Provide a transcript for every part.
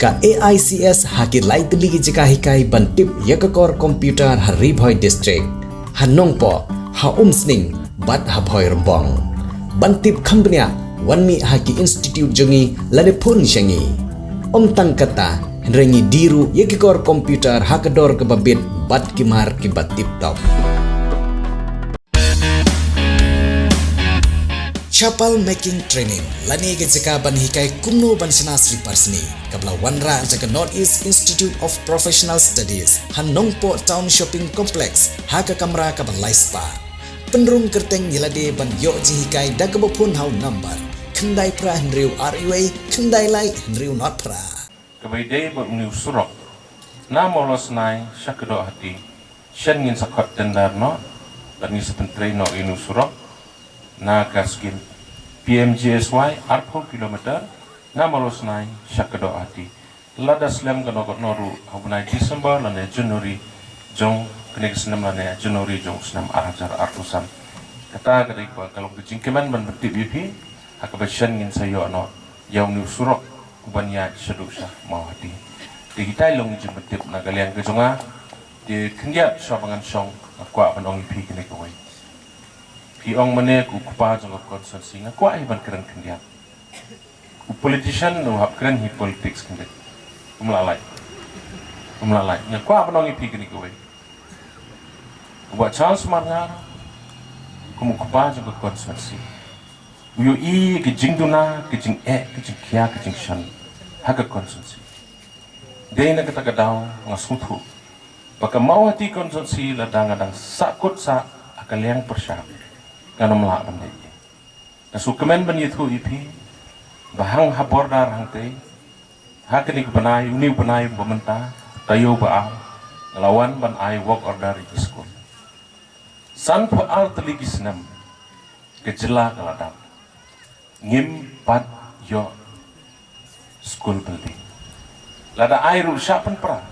ka AICS haki lai tili jika hikai bantip yakakor komputer Haribhoi district hanongpo ha umsning bat habhoi rembong bantip khambnya wanmi haki institute jongi lade pun syangi tang kata rengi diru yakakor komputer hakador kebabit bat kimar kibat tip top. Chapel making training lani ke jika ban hikai kumno ban sana slipper sni kabla wanra jaga North East Institute of Professional Studies Hanongpo Town Shopping Complex haka kamera ka ban laispa penrung kerteng yelade ban yo ji hikai dagabopun hau number kendai pra hendriu RUA kendai lai hendriu not pra kabaidai ba uniu surok na molos nai syakdo hati shen ngin sakot tendar no dan ni sepentre no inu surok na kaskin PMGSY arpol kilometer na malos nai syakdo hati lada slam kanogot noru habunai Desember lane Januari jong kenek senam lane Januari jong senam arajar artusan kata kadai ko kalau kejingkeman ban bertip BP hakabasyan ngin sayo no yaung ni surok kubanya sedusah mau hati di kita long jempetip na kalian kejonga di kendiat syabangan song kwa panong ipi kene koi piong mane ku kupa jong konsensi nga kwa iban keren kendiat ku politician no hap keren hi politics kendiat umlalai nga kwa panong ipi kene koi ku ba chance marngar ku mu kupa jong konsensi uyo i ke jingduna ke jing kia ke jing shan haka konsensi dei na kata kadau ngasutu baka mau hati konsensi ladang-ladang sakut sa akaliang persyap kana melak bandai nasu kemen ban yitu ipi bahang habor dar hangte hakani banai uni banai bamenta tayo ba lawan ban ai work order di school san po al teligi senam kejela kaladam ngim pat yo school building lada air usyapan pra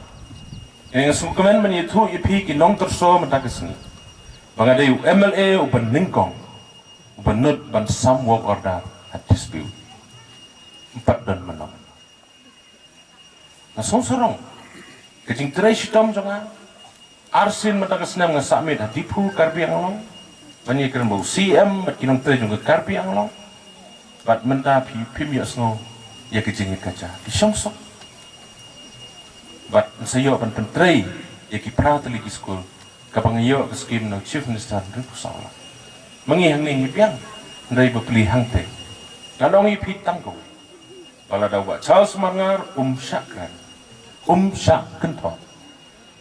yang sukemen menyitu ipi kinong terso mentakesni mengadai MLA uban ningkong uban nut ban some work order at dispute 4 dan menong na sorong kecing terai sitom jonga arsin mentakesna ngasakmit hatipu karbi anglong banyak keren bau CM kinong terai juga karbi anglong bat menta pim ya snow ya kecing kaca di syongsok bat sayo ban pentrei ya ki prateli ki school kapang iyo ke skim no chief minister ribu sala mengi hang ni piang ndai bepeli hang te ngadong i pitang ko pala dawa Charles Marngar syakran syak kento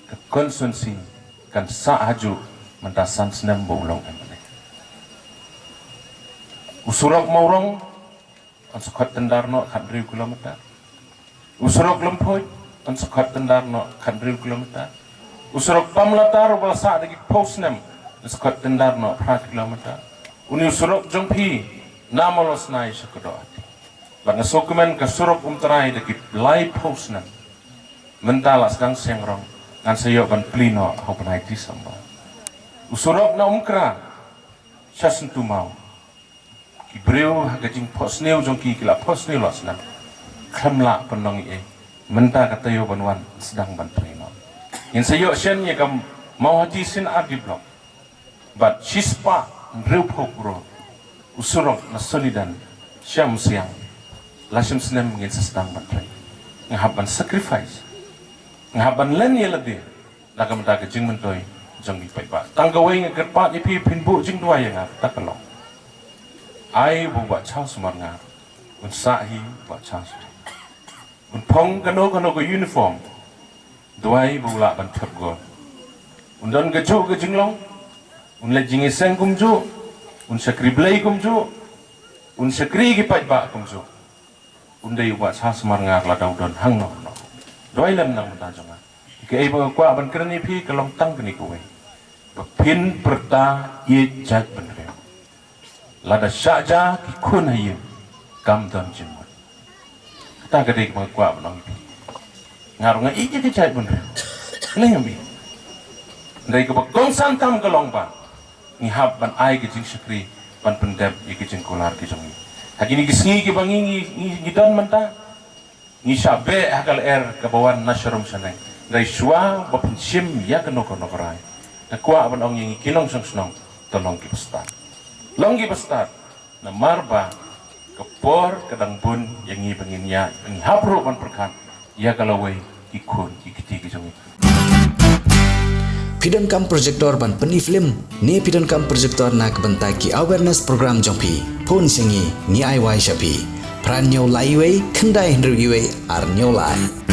ke konsensi kan sa haju mentasan senam bolong emane usurok maurong an sakot tendarno 100 kilometer usurok lempoi an sakot tendarno 100 kilometer usurok pamlatar balasa dagi postnem sakot tendarno 4 kilometer uni usurok jongpi namolos nai syakodoti bang sokumen ka surok umtarai dagi lai postnem mentala sedang sengrong ngan sayo ban plino hopenai Desember usurok na umkra syasentu mau Ibreu hagajing posneu jongki kila posneu losna khamla penong e menta katayo banwan sedang bantrino in sayo shen ye kam mau hati sin ardi blok but shispa reu phokro usurok na solidan syam siang lasem senem ngin sedang bantrai ngahaban sacrifice ngahaban len ye lade lagam da gajing mentoi jongki pai ba tanggawe ngerpat ipi pinbu jing dua yang takalong ai buat Charles Marngar un sahi buat Charles un pong kano ko uniform duai bula ban thap go un don gaju ke jinglong un le jingi seng kumju un sakri blai kumju un sakri ki pai ba kumju un dei buat Charles Marngar la dau don hang no duai lam nang ta jonga ke ai ba kwa ban kerni phi kalong tang kni ko we pin perta ye jak ban lada syaja ki kun hayu kam dam jimut kata kadek ma kwa banong ipi ngarunga ije ke cai bunre leng bi ndai ko kong santam kalong ba ni hab ban ai ke jing syukri ban pendep ye ke jing kolar ke jongi hagini ki singi ki bangi ni don manta Ngisa be akal kabawan nasyarum sanai. Dari suah bapensim ya kenok rai. Na kuah aban ong yang kilong senong tolong kipestat. Long kipestat. Na marba kepor kadang pun yang penginnya yang hapru pan perkan. Ya kalau ikun ikiti kijong itu. Pidon kam projector ban peni film ni pidon kam projector nak bentaki awareness program jompi pun singi ni ai wai shapi pran nyau lai wei kendai hendru iwe ar nyau lai